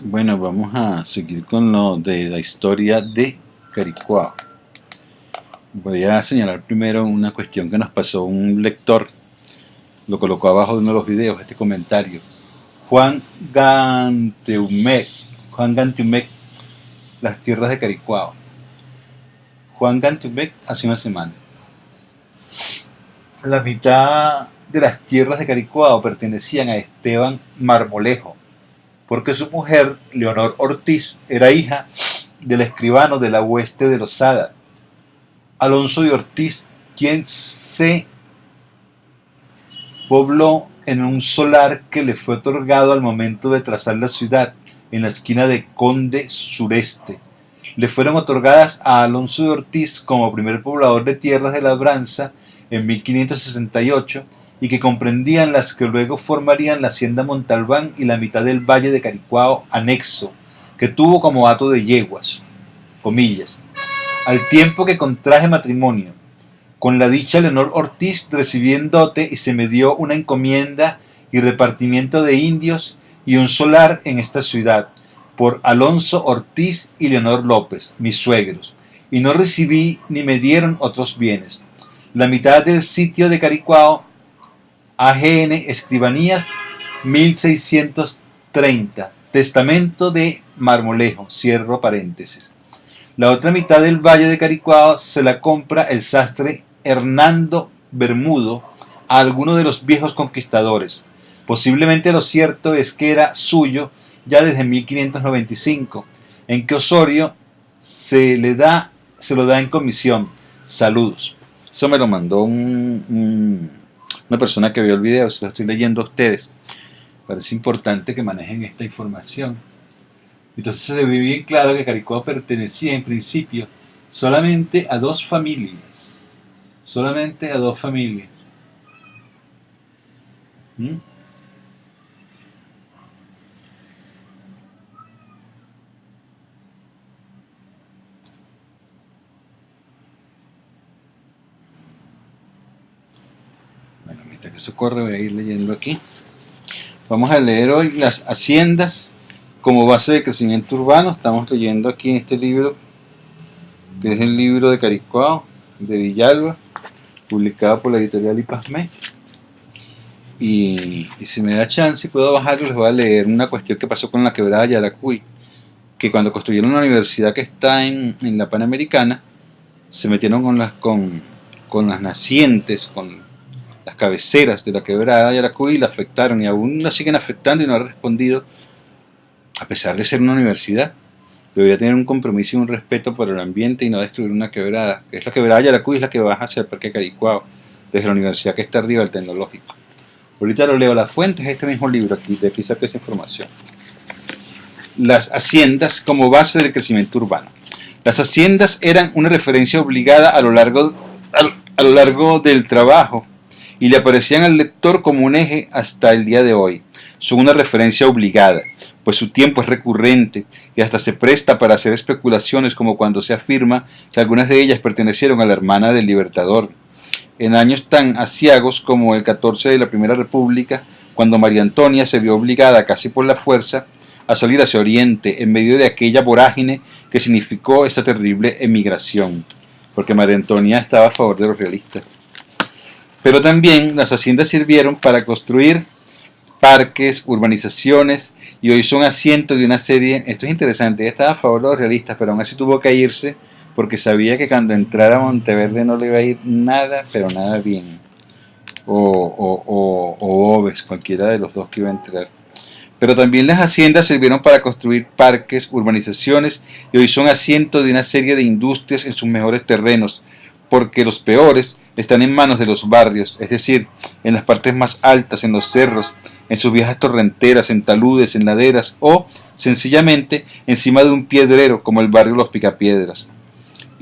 Bueno, vamos a seguir con lo de la historia de Caricuao. Voy a señalar primero una cuestión que nos pasó un lector, lo colocó abajo de uno de los videos, este comentario. Juan Ganteumec, las tierras de Caricuao. Juan Ganteumec hace una semana. La mitad de las tierras de Caricuao pertenecían a Esteban Marmolejo, porque su mujer, Leonor Ortiz, era hija del escribano de la hueste de Losada, Alonso de Ortiz, quien se pobló en un solar que le fue otorgado al momento de trazar la ciudad, en la esquina de Conde Sureste. Le fueron otorgadas a Alonso de Ortiz como primer poblador de tierras de labranza en 1568 y que comprendían las que luego formarían la hacienda Montalbán y la mitad del valle de Caricuao anexo, que tuvo como hato de yeguas, comillas. Al tiempo que contraje matrimonio con la dicha Leonor Ortiz, recibí en dote y se me dio una encomienda y repartimiento de indios y un solar en esta ciudad, por Alonso Ortiz y Leonor López, mis suegros, y no recibí ni me dieron otros bienes. La mitad del sitio de Caricuao, AGN Escribanías, 1630, testamento de Marmolejo, cierro paréntesis. La otra mitad del valle de Caricuao se la compra el sastre Hernando Bermudo a alguno de los viejos conquistadores. Posiblemente lo cierto es que era suyo ya desde 1595, en que Osorio se lo da en comisión. Saludos. Eso me lo mandó una persona que vio el video, se lo estoy leyendo a ustedes. Parece importante que manejen esta información. Entonces se ve bien claro que Caricuao pertenecía en principio solamente a dos familias. Solamente a dos familias. Bueno, mientras que eso corre voy a ir leyendo aquí. Vamos a leer hoy las haciendas como base de crecimiento urbano. Estamos leyendo aquí en este libro, que es el libro de Caricuao, de Villalba, publicado por la editorial Ipasme. Y si me da chance y puedo bajarlo, les voy a leer una cuestión que pasó con la quebrada de Yaracuy, que cuando construyeron una universidad que está en la Panamericana, se metieron con las nacientes, con las cabeceras de la quebrada de Yaracuy y la afectaron, y aún la siguen afectando y no ha respondido, a pesar de ser una universidad. Debería tener un compromiso y un respeto por el ambiente y no destruir una quebrada, que es la quebrada de Yaracuy, es la que baja hacia el Parque Caricuao, desde la universidad que está arriba del Tecnológico. Ahorita lo leo, la fuente es este mismo libro, de aquí saqué esa información. Las haciendas como base del crecimiento urbano. Las haciendas eran una referencia obligada a lo largo del trabajo y le aparecían al lector como un eje hasta el día de hoy. Son una referencia obligada, pues su tiempo es recurrente y hasta se presta para hacer especulaciones, como cuando se afirma que algunas de ellas pertenecieron a la hermana del Libertador. En años tan aciagos como el 14 de la Primera República, cuando María Antonia se vio obligada casi por la fuerza a salir hacia Oriente en medio de aquella vorágine que significó esta terrible emigración, porque María Antonia estaba a favor de los realistas. Pero también las haciendas sirvieron para construir parques, urbanizaciones, y hoy son asientos de una serie. Esto es interesante, ella estaba a favor de los realistas, pero aún así tuvo que irse porque sabía que cuando entrara a Monteverde no le iba a ir nada, pero nada bien. O Oves, cualquiera de los dos que iba a entrar. Pero también las haciendas sirvieron para construir parques, urbanizaciones, y hoy son asientos de una serie de industrias en sus mejores terrenos, porque los peores están en manos de los barrios, es decir, en las partes más altas, en los cerros, en sus viejas torrenteras, en taludes, en laderas, o, sencillamente, encima de un piedrero, como el barrio Los Picapiedras.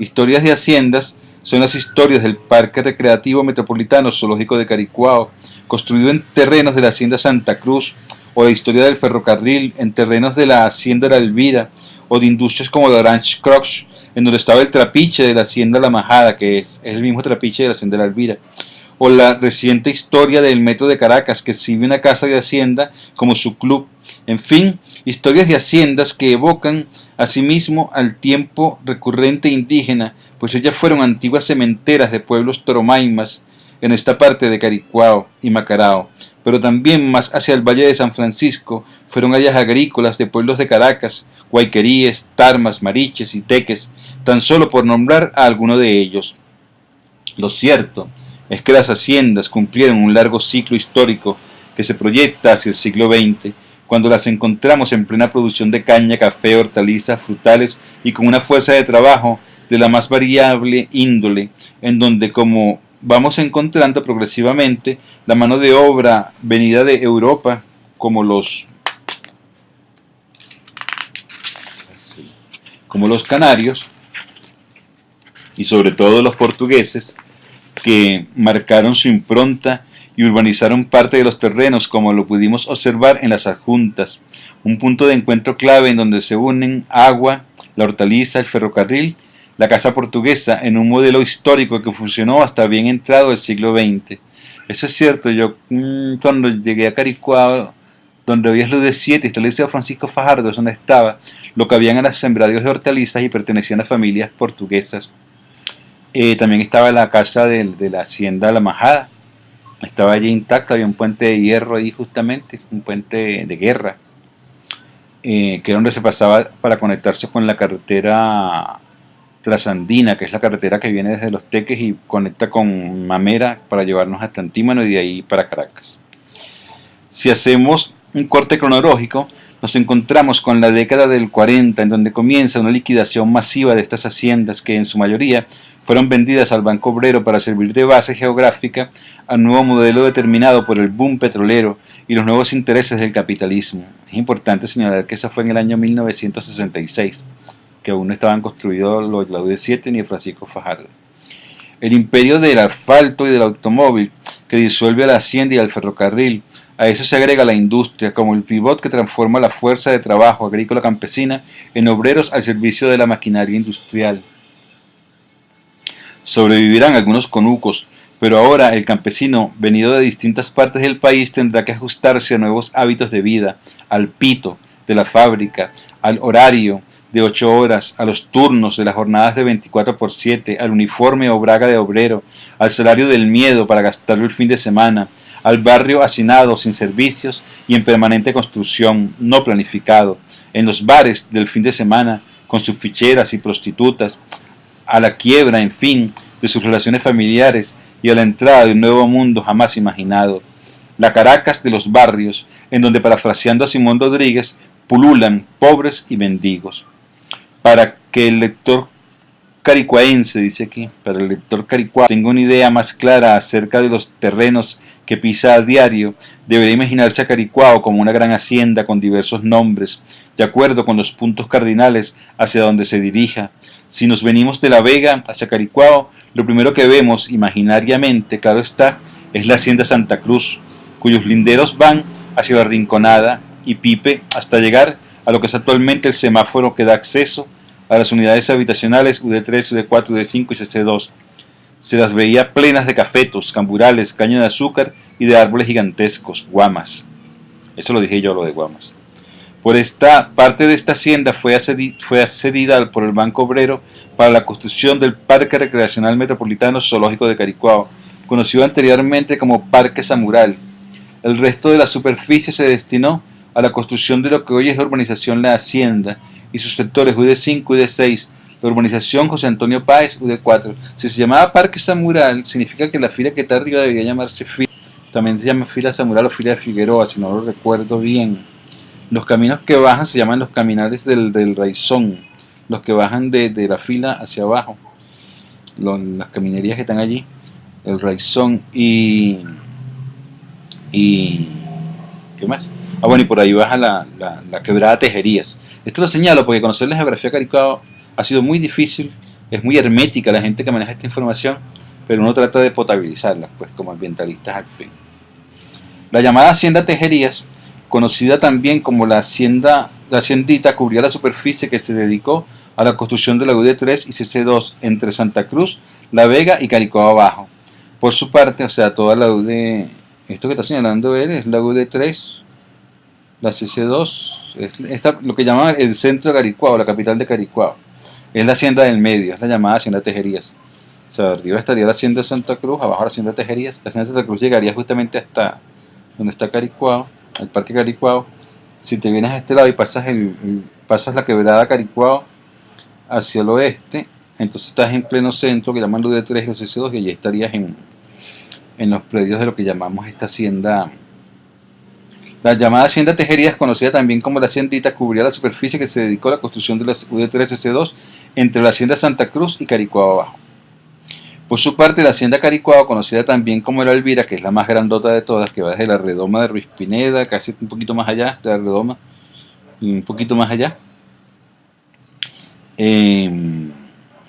Historias de haciendas son las historias del Parque Recreativo Metropolitano Zoológico de Caricuao, construido en terrenos de la Hacienda Santa Cruz, o la historia del ferrocarril en terrenos de la Hacienda La Elvira, o de industrias como la Orange Crux, en donde estaba el trapiche de la Hacienda La Majada, que es el mismo trapiche de la Hacienda La Elvira, o la reciente historia del Metro de Caracas, que exhibe una casa de hacienda como su club. En fin, historias de haciendas que evocan asimismo al tiempo recurrente indígena, pues ellas fueron antiguas cementeras de pueblos toromaimas en esta parte de Caricuao y Macarao, pero también más hacia el Valle de San Francisco fueron áreas agrícolas de pueblos de Caracas, Guayqueríes, Tarmas, Mariches y Teques, tan solo por nombrar a alguno de ellos. Lo cierto es que las haciendas cumplieron un largo ciclo histórico que se proyecta hacia el siglo XX, cuando las encontramos en plena producción de caña, café, hortalizas, frutales y con una fuerza de trabajo de la más variable índole, en donde, como vamos encontrando progresivamente, la mano de obra venida de Europa, como los canarios y sobre todo los portugueses, que marcaron su impronta y urbanizaron parte de los terrenos, como lo pudimos observar en las adjuntas, un punto de encuentro clave en donde se unen agua, la hortaliza, el ferrocarril, la casa portuguesa, en un modelo histórico que funcionó hasta bien entrado el siglo XX. Eso es cierto. Yo cuando llegué a Caricuao, donde hoy es Luz de 7 y está el Liceo Francisco Fajardo, es donde estaba, lo que habían eran sembradíos de hortalizas y pertenecían a familias portuguesas. También estaba la casa de la hacienda La Majada, estaba allí intacta, había un puente de hierro ahí justamente, un puente de guerra, que era donde se pasaba para conectarse con la carretera Trasandina, que es la carretera que viene desde Los Teques y conecta con Mamera para llevarnos hasta Antímano y de ahí para Caracas. Si hacemos un corte cronológico, nos encontramos con la década del 40, en donde comienza una liquidación masiva de estas haciendas que en su mayoría fueron vendidas al Banco Obrero para servir de base geográfica al nuevo modelo determinado por el boom petrolero y los nuevos intereses del capitalismo. Es importante señalar que eso fue en el año 1966, que aún no estaban construidos los la UD7 ni el Francisco Fajardo. El imperio del asfalto y del automóvil, que disuelve a la hacienda y al ferrocarril. A eso se agrega la industria, como el pivot que transforma la fuerza de trabajo agrícola campesina en obreros al servicio de la maquinaria industrial. Sobrevivirán algunos conucos, pero ahora el campesino, venido de distintas partes del país, tendrá que ajustarse a nuevos hábitos de vida, al pito de la fábrica, al horario de 8 horas, a los turnos de las jornadas de 24/7, al uniforme o braga de obrero, al salario del miedo para gastarlo el fin de semana, al barrio hacinado, sin servicios y en permanente construcción, no planificado, en los bares del fin de semana, con sus ficheras y prostitutas, a la quiebra, en fin, de sus relaciones familiares y a la entrada de un nuevo mundo jamás imaginado. La Caracas de los barrios, en donde, parafraseando a Simón Rodríguez, pululan pobres y mendigos. Para que el lector caricuaense, dice aquí, para el lector caricuao tenga una idea más clara acerca de los terrenos que pisa a diario, debería imaginarse a Caricuao como una gran hacienda con diversos nombres, de acuerdo con los puntos cardinales hacia donde se dirija. Si nos venimos de La Vega hacia Caricuao, lo primero que vemos imaginariamente, claro está, es la hacienda Santa Cruz, cuyos linderos van hacia la Rinconada y Pipe hasta llegar a lo que es actualmente el semáforo que da acceso a las unidades habitacionales UD3, UD4, UD5 y CC2. Se las veía plenas de cafetos, camburales, caña de azúcar y de árboles gigantescos, guamas. Eso lo dije yo, lo de guamas. Por esta parte de esta hacienda fue cedida por el Banco Obrero para la construcción del Parque Recreacional Metropolitano Zoológico de Caricuao, conocido anteriormente como Parque Samural. El resto de la superficie se destinó a la construcción de lo que hoy es la urbanización La Hacienda y sus sectores UD5 y UD6, la urbanización José Antonio Páez, UD4. Si se llamaba Parque Samural, significa que la fila que está arriba debería llamarse fila. También se llama fila Samural o fila de Figueroa, si no lo recuerdo bien. Los caminos que bajan se llaman los caminares del Raizón, los que bajan de la fila hacia abajo, las caminerías que están allí, el Raizón y ¿qué más? Ah, bueno, y por ahí baja la quebrada Tejerías. Esto lo señalo porque conocer la geografía de Caricuao ha sido muy difícil, es muy hermética la gente que maneja esta información, pero uno trata de potabilizarla, pues como ambientalistas al fin. La llamada Hacienda Tejerías, conocida también como la Haciendita, cubría la superficie que se dedicó a la construcción de la UD3 y CC2 entre Santa Cruz, La Vega y Caricuao Abajo. Por su parte, o sea, toda la UD, esto que está señalando él es la UD3, la CC2, lo que llaman el centro de Caricuao, la capital de Caricuao. Es la hacienda del medio, es la llamada hacienda Tejerías. O sea, arriba estaría la hacienda de Santa Cruz, abajo la hacienda Tejerías. La hacienda de Santa Cruz llegaría justamente hasta donde está Caricuao, el parque Caricuao. Si te vienes a este lado y pasas la quebrada Caricuao hacia el oeste, entonces estás en pleno centro, que llaman UD3 y los CC2, y allí estarías en los predios de lo que llamamos esta hacienda. La llamada hacienda Tejerías, conocida también como la haciendita, cubría la superficie que se dedicó a la construcción de la UD3-CC2 entre la hacienda Santa Cruz y Caricuao abajo. Por su parte, la hacienda Caricuao, conocida también como la Elvira, que es la más grandota de todas, que va desde la redoma de Ruiz Pineda, casi un poquito más allá, de la redoma, y un poquito más allá,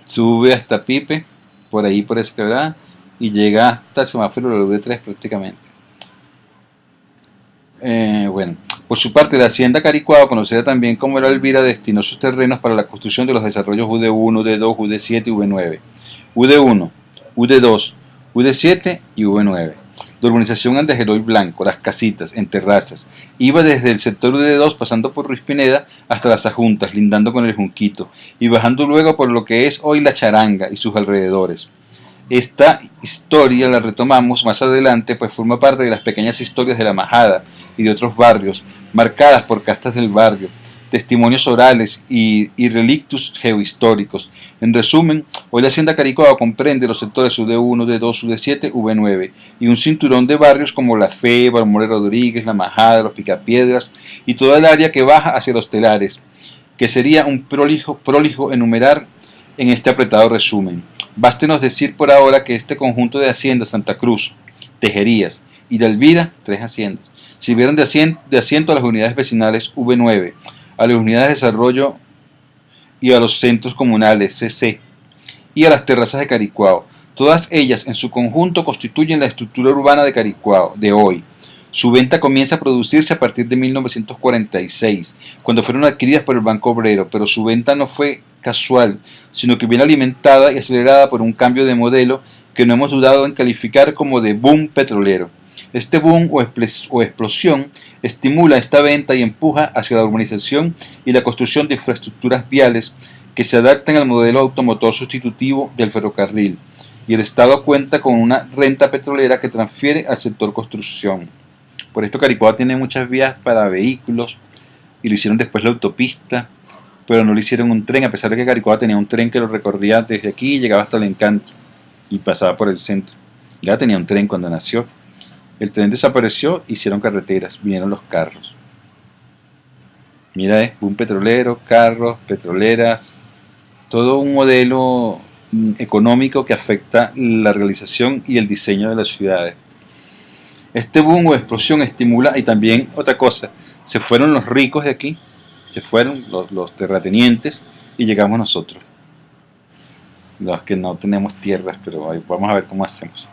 sube hasta Pipe, por ahí por esa quebrada, y llega hasta el semáforo de la UD3 prácticamente. Bueno, por su parte, la hacienda Caricuao, conocida también como la Elvira, destinó sus terrenos para la construcción de los desarrollos UD1, UD2, UD7 y V9. UD1, UD2, UD7 y V9. De urbanización Andejeroy Blanco, Las Casitas, en terrazas. Iba desde el sector UD2 pasando por Ruiz Pineda hasta las Ajuntas, lindando con el Junquito, y bajando luego por lo que es hoy La Charanga y sus alrededores. Esta historia la retomamos más adelante, pues forma parte de las pequeñas historias de La Majada y de otros barrios, marcadas por castas del barrio, testimonios orales y relictus geohistóricos. En resumen, hoy la hacienda Caricuao comprende los sectores UD1, UD2, UD7, V9 y un cinturón de barrios como La Fe, Balmore Rodríguez, La Majada, Los Picapiedras y toda el área que baja hacia los telares, que sería un prolijo enumerar en este apretado resumen. Bástenos decir por ahora que este conjunto de haciendas Santa Cruz, Tejerías y de Elvira, 3 haciendas, sirvieron de asiento a las unidades vecinales V9, a las unidades de desarrollo y a los centros comunales CC y a las terrazas de Caricuao. Todas ellas en su conjunto constituyen la estructura urbana de Caricuao de hoy. Su venta comienza a producirse a partir de 1946, cuando fueron adquiridas por el Banco Obrero, pero su venta no fue casual, sino que viene alimentada y acelerada por un cambio de modelo que no hemos dudado en calificar como de boom petrolero. Este boom o explosión estimula esta venta y empuja hacia la urbanización y la construcción de infraestructuras viales que se adaptan al modelo automotor sustitutivo del ferrocarril, y el Estado cuenta con una renta petrolera que transfiere al sector construcción. Por esto Caricuao tiene muchas vías para vehículos y lo hicieron después la autopista, pero no le hicieron un tren, a pesar de que Caricuao tenía un tren que lo recorría desde aquí y llegaba hasta el Encanto y pasaba por el centro. Ya tenía un tren cuando nació. El tren desapareció, hicieron carreteras, vinieron los carros. Mira, un petrolero, carros, petroleras, todo un modelo económico que afecta la realización y el diseño de las ciudades. Este boom o explosión estimula, y también otra cosa, se fueron los ricos de aquí, se fueron los terratenientes y llegamos nosotros, los que no tenemos tierras, pero vamos a ver cómo hacemos.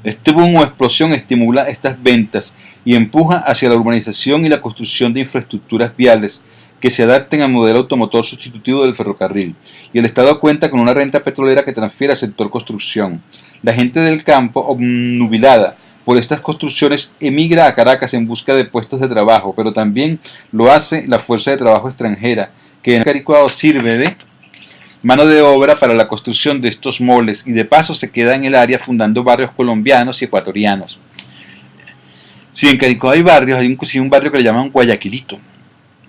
Este boom o explosión estimula estas ventas y empuja hacia la urbanización y la construcción de infraestructuras viales que se adapten al modelo automotor sustitutivo del ferrocarril, y el Estado cuenta con una renta petrolera que transfiere al sector construcción. La gente del campo, obnubilada por estas construcciones, emigra a Caracas en busca de puestos de trabajo, pero también lo hace la fuerza de trabajo extranjera, que en Caricuao sirve de mano de obra para la construcción de estos moles y de paso se queda en el área fundando barrios colombianos y ecuatorianos. Si en Caricuao hay barrios, hay inclusive un barrio que le llaman Guayaquilito,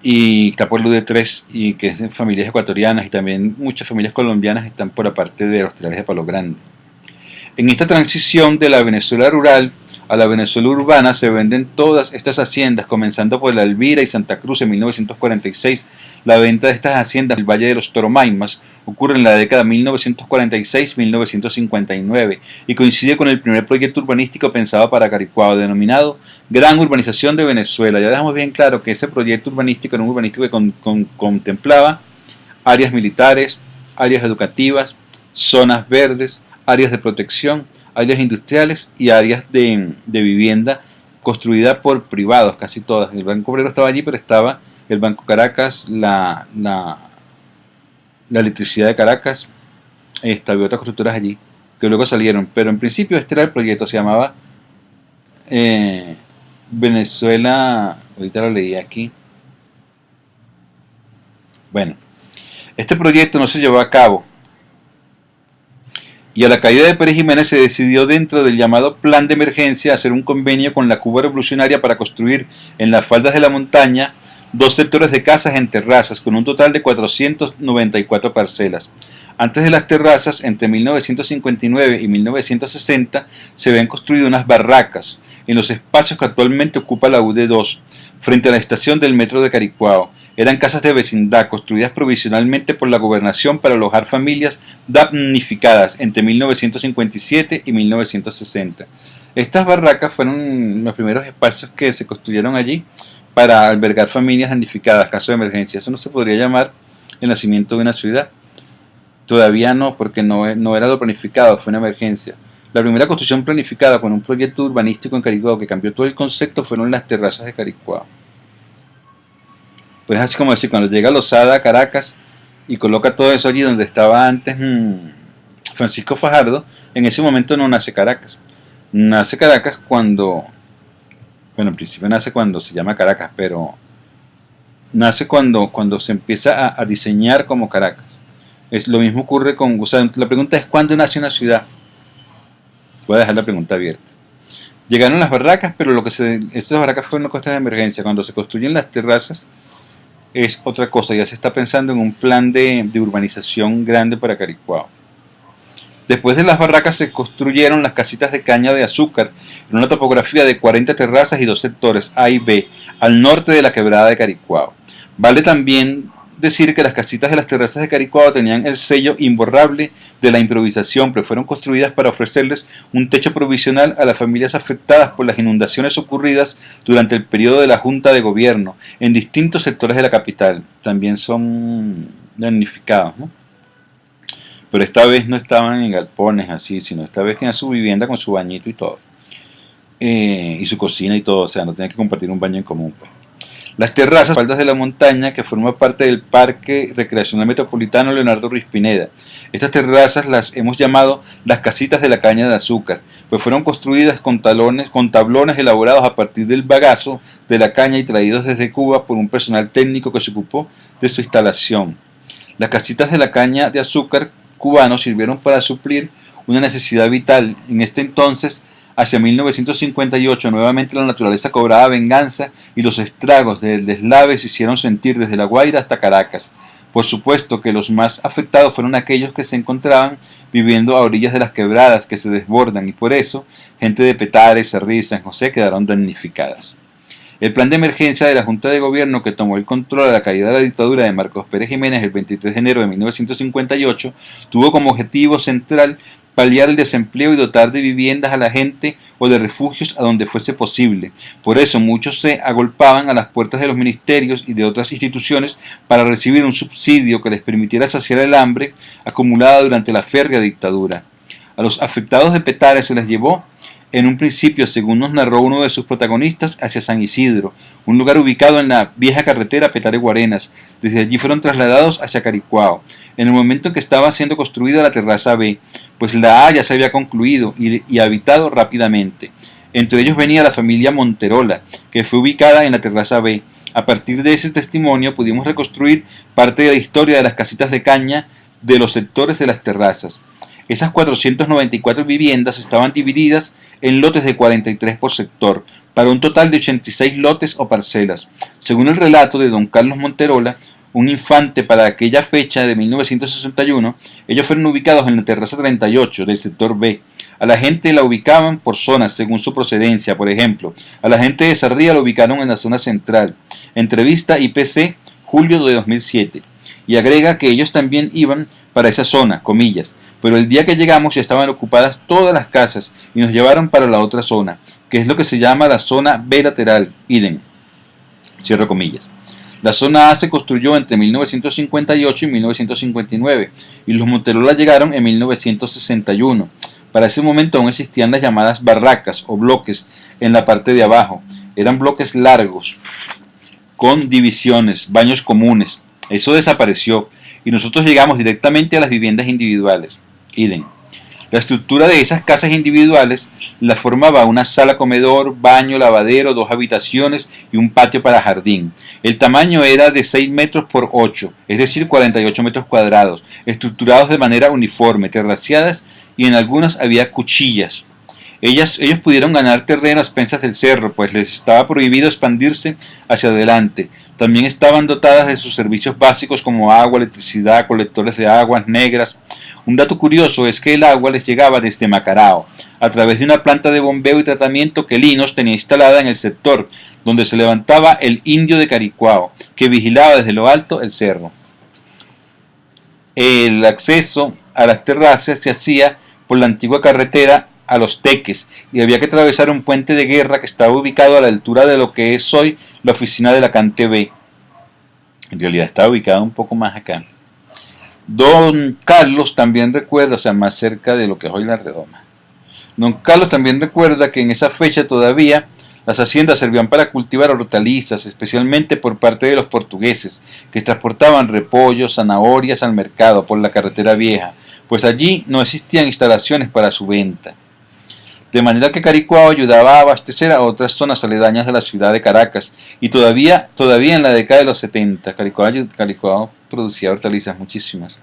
y está por UD3, y que es de familias ecuatorianas, y también muchas familias colombianas están por la parte de los Telares de Palo Grande. En esta transición de la Venezuela rural a la Venezuela urbana se venden todas estas haciendas, comenzando por la Elvira y Santa Cruz en 1946. La venta de estas haciendas del Valle de los Toromaimas ocurre en la década 1946-1959 y coincide con el primer proyecto urbanístico pensado para Caricuao, denominado Gran Urbanización de Venezuela. Ya dejamos bien claro que ese proyecto urbanístico era un urbanístico que contemplaba áreas militares, áreas educativas, zonas verdes, áreas de protección, áreas industriales y áreas de vivienda construida por privados, casi todas. El Banco Obrero estaba allí, pero estaba el Banco Caracas, la electricidad de Caracas, había otras constructoras allí, que luego salieron, pero en principio este era el proyecto, se llamaba Venezuela, ahorita lo leí aquí. Bueno, este proyecto no se llevó a cabo y a la caída de Pérez Jiménez se decidió dentro del llamado Plan de Emergencia hacer un convenio con la Cuba revolucionaria para construir en las faldas de la montaña 2 sectores de casas en terrazas con un total de 494 parcelas. Antes de las terrazas, entre 1959 y 1960, se habían construido unas barracas en los espacios que actualmente ocupa la UD2, frente a la estación del metro de Caricuao. Eran casas de vecindad construidas provisionalmente por la gobernación para alojar familias damnificadas entre 1957 y 1960. Estas barracas fueron los primeros espacios que se construyeron allí para albergar familias damnificadas, caso de emergencia. Eso no se podría llamar el nacimiento de una ciudad. Todavía no, porque no era lo planificado, fue una emergencia. La primera construcción planificada con un proyecto urbanístico en Caricuao que cambió todo el concepto fueron las terrazas de Caricuao. Pues es así como decir, cuando llega Lozada a Caracas y coloca todo eso allí donde estaba antes Francisco Fajardo, en ese momento no nace Caracas. Nace Caracas cuando, bueno, en principio nace cuando se llama Caracas, pero nace cuando se empieza a diseñar como Caracas. Es lo mismo ocurre con, o sea, la pregunta es ¿cuándo nace una ciudad? Voy a dejar la pregunta abierta. Llegaron las barracas, pero estas barracas fueron costas de emergencia. Cuando se construyen las terrazas es otra cosa, ya se está pensando en un plan de urbanización grande para Caricuao. Después de las barracas se construyeron las casitas de caña de azúcar en una topografía de 40 terrazas y 2 sectores A y B al norte de la quebrada de Caricuao. Vale también decir que las casitas de las terrazas de Caricuao tenían el sello imborrable de la improvisación, pero fueron construidas para ofrecerles un techo provisional a las familias afectadas por las inundaciones ocurridas durante el periodo de la Junta de Gobierno en distintos sectores de la capital. También son damnificados, ¿no? Pero esta vez no estaban en galpones así, sino esta vez tenían su vivienda con su bañito y todo. Y su cocina y todo, o sea, no tenían que compartir un baño en común, pues. Las terrazas, faldas de la montaña, que forman parte del Parque Recreacional Metropolitano Leonardo Ruiz Pineda. Estas terrazas las hemos llamado las casitas de la caña de azúcar, pues fueron construidas con tablones elaborados a partir del bagazo de la caña y traídos desde Cuba por un personal técnico que se ocupó de su instalación. Las casitas de la caña de azúcar cubano sirvieron para suplir una necesidad vital. En este entonces, hacia 1958, nuevamente la naturaleza cobraba venganza y los estragos del deslave se hicieron sentir desde La Guaira hasta Caracas. Por supuesto que los más afectados fueron aquellos que se encontraban viviendo a orillas de las quebradas que se desbordan y por eso gente de Petare, Cerrí y San José quedaron damnificadas. El plan de emergencia de la Junta de Gobierno que tomó el control a la caída de la dictadura de Marcos Pérez Jiménez el 23 de enero de 1958 tuvo como objetivo central paliar el desempleo y dotar de viviendas a la gente o de refugios a donde fuese posible. Por eso muchos se agolpaban a las puertas de los ministerios y de otras instituciones para recibir un subsidio que les permitiera saciar el hambre acumulada durante la férrea dictadura. A los afectados de Petare se les llevó en un principio, según nos narró uno de sus protagonistas, hacia San Isidro, un lugar ubicado en la vieja carretera Petare-Guarenas. Desde allí fueron trasladados hacia Caricuao, en el momento en que estaba siendo construida la terraza B, pues la A ya se había concluido y habitado rápidamente. Entre ellos venía la familia Monterola, que fue ubicada en la terraza B. A partir de ese testimonio pudimos reconstruir parte de la historia de las casitas de caña de los sectores de las terrazas. Esas 494 viviendas estaban divididas en lotes de 43 por sector, para un total de 86 lotes o parcelas. Según el relato de don Carlos Monterola, un infante para aquella fecha de 1961, ellos fueron ubicados en la terraza 38 del sector B. A la gente la ubicaban por zonas según su procedencia, por ejemplo, a la gente de Sarría la ubicaron en la zona central. Entrevista IPC, julio de 2007. Y agrega que ellos también iban para esa zona, comillas, pero el día que llegamos ya estaban ocupadas todas las casas y nos llevaron para la otra zona, que es lo que se llama la zona B lateral, idem, cierro comillas. La zona A se construyó entre 1958 y 1959 y los Monterola llegaron en 1961. Para ese momento aún existían las llamadas barracas o bloques en la parte de abajo. Eran bloques largos, con divisiones, baños comunes. Eso desapareció y nosotros llegamos directamente a las viviendas individuales. Idem. La estructura de esas casas individuales la formaba una sala comedor, baño, lavadero, 2 habitaciones y un patio para jardín. El tamaño era de 6 metros por 8, es decir, 48 metros cuadrados, estructurados de manera uniforme, terraciadas y en algunas había cuchillas. Ellos pudieron ganar terreno a expensas del cerro, pues les estaba prohibido expandirse hacia adelante. También estaban dotadas de sus servicios básicos como agua, electricidad, colectores de aguas negras. Un dato curioso es que el agua les llegaba desde Macarao, a través de una planta de bombeo y tratamiento que Linos tenía instalada en el sector, donde se levantaba el indio de Caricuao, que vigilaba desde lo alto el cerro. El acceso a las terrazas se hacía por la antigua carretera a Los Teques y había que atravesar un puente de guerra que estaba ubicado a la altura de lo que es hoy la oficina de la CanTV. En realidad estaba ubicado un poco más acá. Don Carlos también recuerda, o sea, más cerca de lo que es hoy la Redoma. Don Carlos también recuerda que en esa fecha todavía las haciendas servían para cultivar hortalizas, especialmente por parte de los portugueses, que transportaban repollos, zanahorias al mercado por la carretera vieja, pues allí no existían instalaciones para su venta. De manera que Caricuao ayudaba a abastecer a otras zonas aledañas de la ciudad de Caracas, y todavía en la década de los 70, Caricuao producía hortalizas muchísimas.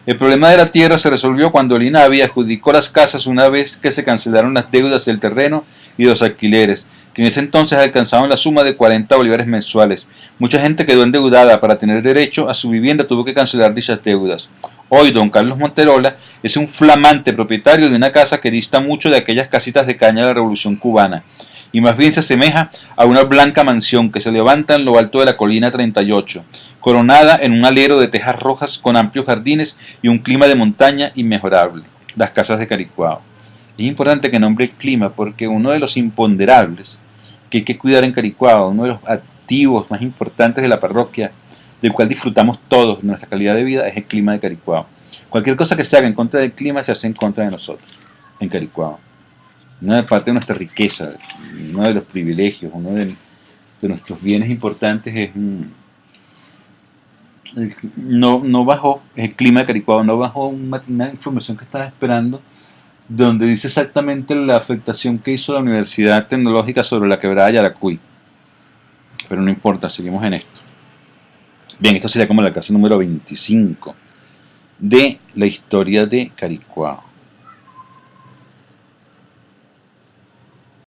El problema de la tierra se resolvió cuando el INAVI adjudicó las casas una vez que se cancelaron las deudas del terreno y de los alquileres, que en ese entonces alcanzaban la suma de 40 bolívares mensuales. Mucha gente quedó endeudada. Para tener derecho a su vivienda tuvo que cancelar dichas deudas. Hoy don Carlos Monterola es un flamante propietario de una casa que dista mucho de aquellas casitas de caña de la Revolución Cubana, y más bien se asemeja a una blanca mansión que se levanta en lo alto de la colina 38, coronada en un alero de tejas rojas con amplios jardines y un clima de montaña inmejorable. Las casas de Caricuao. Es importante que nombre el clima porque uno de los imponderables que hay que cuidar en Caricuao, uno de los activos más importantes de la parroquia, del cual disfrutamos todos nuestra calidad de vida, es el clima de Caricuao. Cualquier cosa que se haga en contra del clima se hace en contra de nosotros, en Caricuao. Una parte de nuestra riqueza, uno de los privilegios, uno de nuestros bienes importantes es no bajó, el clima de Caricuao, no bajó una información que estaba esperando, donde dice exactamente la afectación que hizo la Universidad Tecnológica sobre la quebrada Yaracuy. Pero no importa, seguimos en esto. Bien, esto sería como la clase número 25 de la historia de Caricuao.